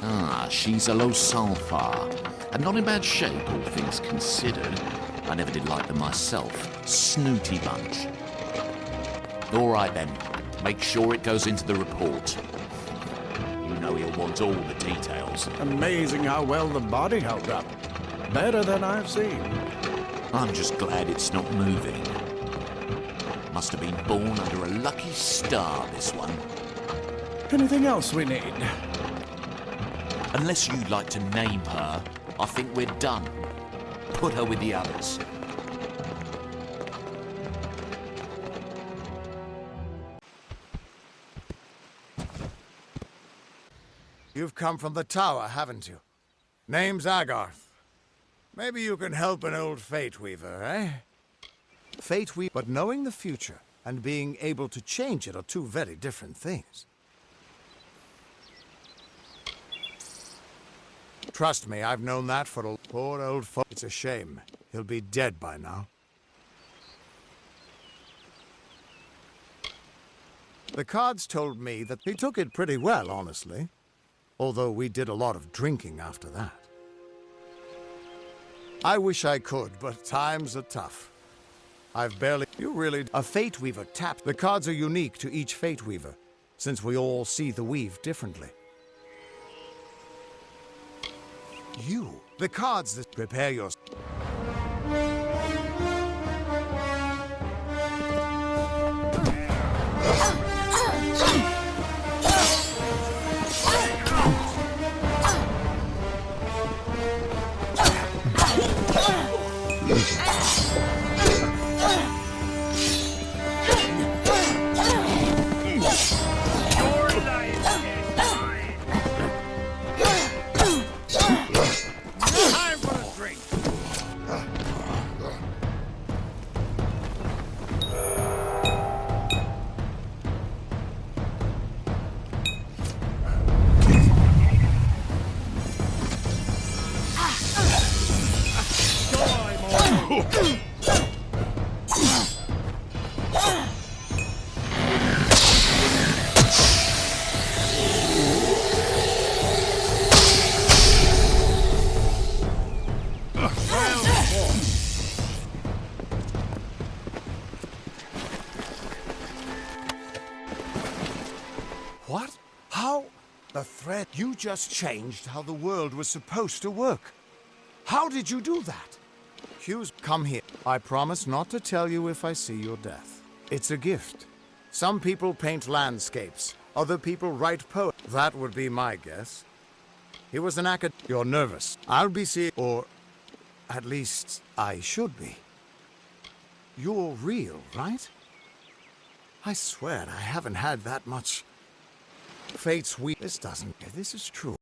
Ah, she's a low sulfur, and not in bad shape, all things considered. I never did like them myself. Snooty bunch. All right then, make sure it goes into the report. You know he'll want all the details. Amazing how well the body held up. Better than I've seen. I'm just glad it's not moving. Must have been born under a lucky star, this one. Anything else we need? Unless you'd like to name her, I think we're done. Put her with the others. You've come from the tower, haven't you? Name's Agarth. Maybe you can help an old Fate Weaver, eh? Fate Weaver, but knowing the future and being able to change it are two very different things. Trust me, I've known that for a poor old folk. It's a shame. He'll be dead by now. The cards told me that he took it pretty well, honestly. Although we did a lot of drinking after that. I wish I could, but times are tough. I've barely... You really... A Fate Weaver tapped. The cards are unique to each Fate Weaver, since we all see the weave differently. You, the cards that prepare your... What? How? The thread... You just changed how the world was supposed to work. How did you do that? Hughes, come here. I promise not to tell you if I see your death. It's a gift. Some people paint landscapes. Other people write poetry. That would be my guess. He was an acad... You're nervous. I'll be seeing... Or... At least, I should be. You're real, right? I swear I haven't had that much... Fate's weak. This doesn't... This is true.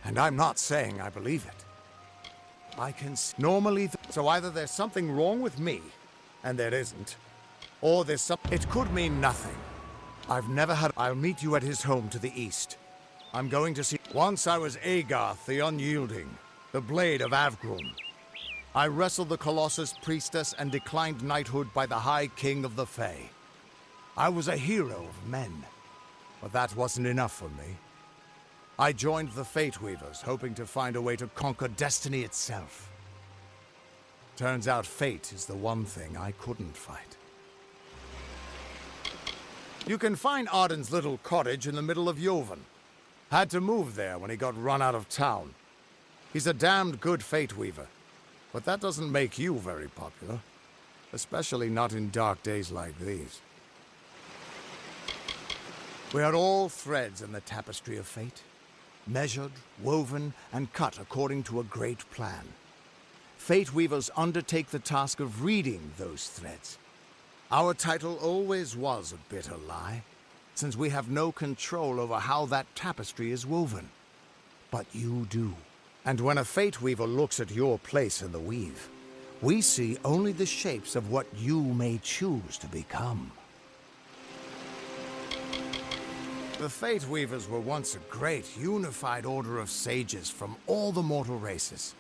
And I'm not saying I believe it. I can normally... So either there's something wrong with me, and there isn't, or there's some... It could mean nothing. I've never had... I'll meet you at his home to the east. I'm going to see... Once I was Agarth the Unyielding, the Blade of Avgrum. I wrestled the Colossus Priestess and declined knighthood by the High King of the Fae. I was a hero of men, but that wasn't enough for me. I joined the Fate Weavers, hoping to find a way to conquer destiny itself. Turns out fate is the one thing I couldn't fight. You can find Arden's little cottage in the middle of Joven. Had to move there when he got run out of town. He's a damned good fate weaver, but that doesn't make you very popular. Especially not in dark days like these. We are all threads in the tapestry of fate, measured, woven, and cut according to a great plan. Fate weavers undertake the task of reading those threads. Our title always was a bitter lie, since we have no control over how that tapestry is woven. But you do. And when a fate weaver looks at your place in the weave, we see only the shapes of what you may choose to become. The Fate Weavers were once a great, unified order of sages from all the mortal races.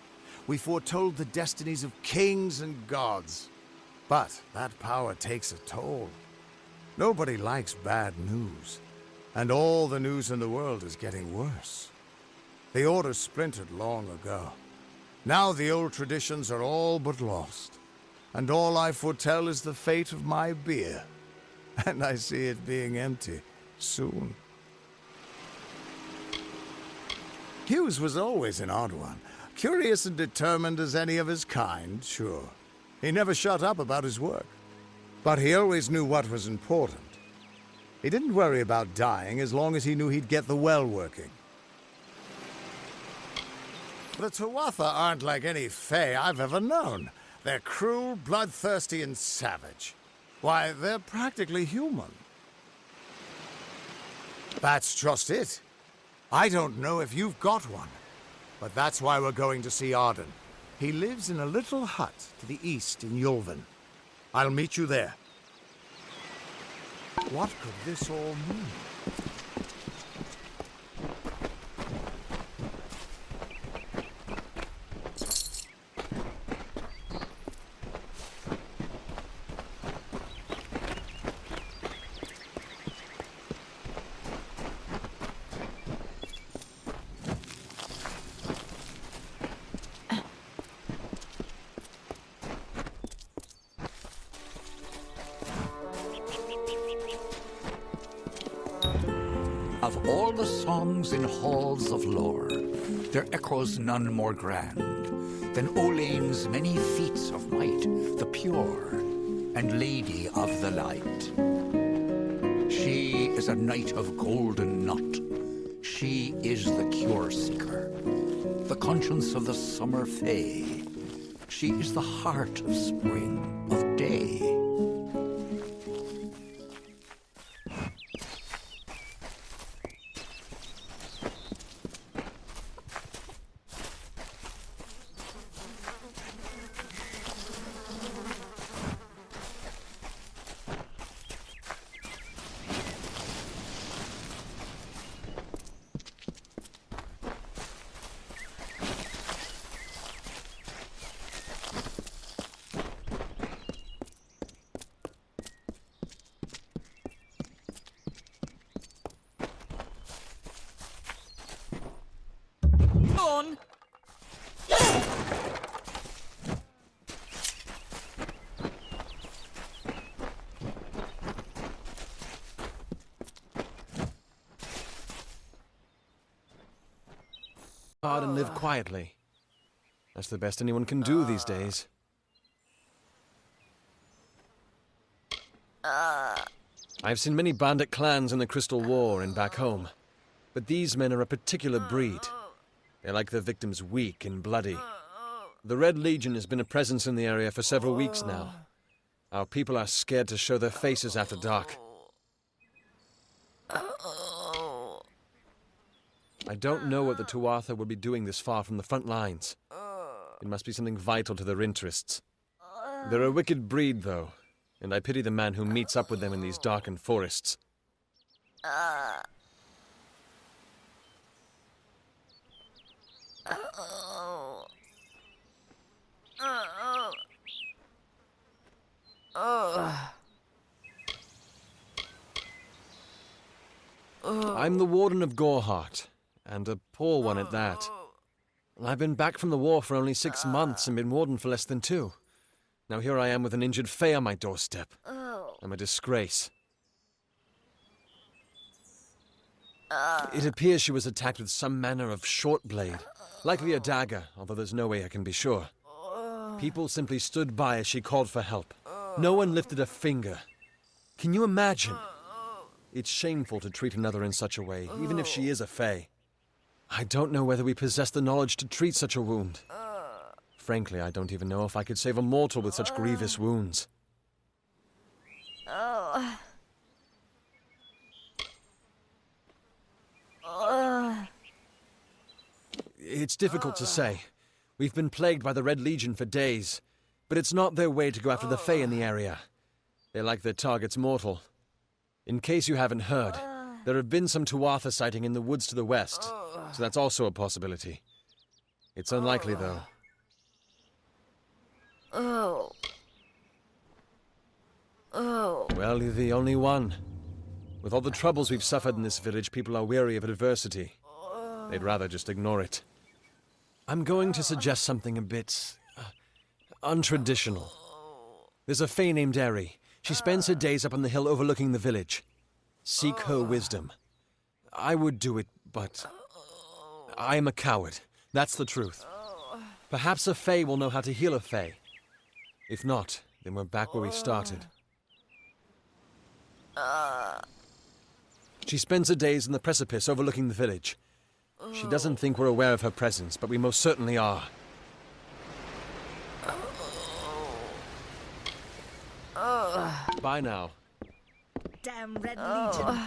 We foretold the destinies of kings and gods. But that power takes a toll. Nobody likes bad news. And all the news in the world is getting worse. The Order splintered long ago. Now the old traditions are all but lost. And all I foretell is the fate of my beer. And I see it being empty soon. Hughes was always an odd one. Curious and determined as any of his kind, sure. He never shut up about his work. But he always knew what was important. He didn't worry about dying as long as he knew he'd get the well working. The Tuatha aren't like any Fae I've ever known. They're cruel, bloodthirsty, and savage. Why, they're practically human. That's just it. I don't know if you've got one, but that's why we're going to see Arden. He lives in a little hut to the east in Yulven. I'll meet you there. What could this all mean? Of all the songs in halls of lore, there echoes none more grand than Olain's many feats of might, the pure and lady of the light. She is a knight of golden knot. She is the cure seeker, the conscience of the summer fae. She is the heart of spring, of day. On. And live quietly. That's the best anyone can do these days. I've seen many bandit clans in the Crystal War and back home, but these men are a particular breed. They like their victims weak and bloody. The Red Legion has been a presence in the area for several weeks now. Our people are scared to show their faces after dark. I don't know what the Tuatha will be doing this far from the front lines. It must be something vital to their interests. They're a wicked breed, though, and I pity the man who meets up with them in these darkened forests. I'm the Warden of Goreheart, and a poor one at that. I've been back from the war for only 6 months and been Warden for less than 2. Now here I am with an injured Fae on my doorstep. I'm a disgrace. It appears she was attacked with some manner of short blade, likely a dagger, although there's no way I can be sure. People simply stood by as she called for help. No one lifted a finger. Can you imagine? It's shameful to treat another in such a way, even if she is a fae. I don't know whether we possess the knowledge to treat such a wound. Frankly, I don't even know if I could save a mortal with such grievous wounds. It's difficult to say. We've been plagued by the Red Legion for days, but it's not their way to go after the Fae in the area. They like their targets mortal. In case you haven't heard, there have been some Tuatha sighting in the woods to the west, so that's also a possibility. It's unlikely, though. Well, you're the only one. With all the troubles we've suffered in this village, people are weary of adversity. They'd rather just ignore it. I'm going to suggest something a bit untraditional. There's a fae named Eri. She spends her days up on the hill overlooking the village. Seek her wisdom. I would do it, but I am a coward. That's the truth. Perhaps a fae will know how to heal a fae. If not, then we're back where we started. She spends her days in the precipice overlooking the village. She doesn't think we're aware of her presence, but we most certainly are. Bye now. Damn Red Legion.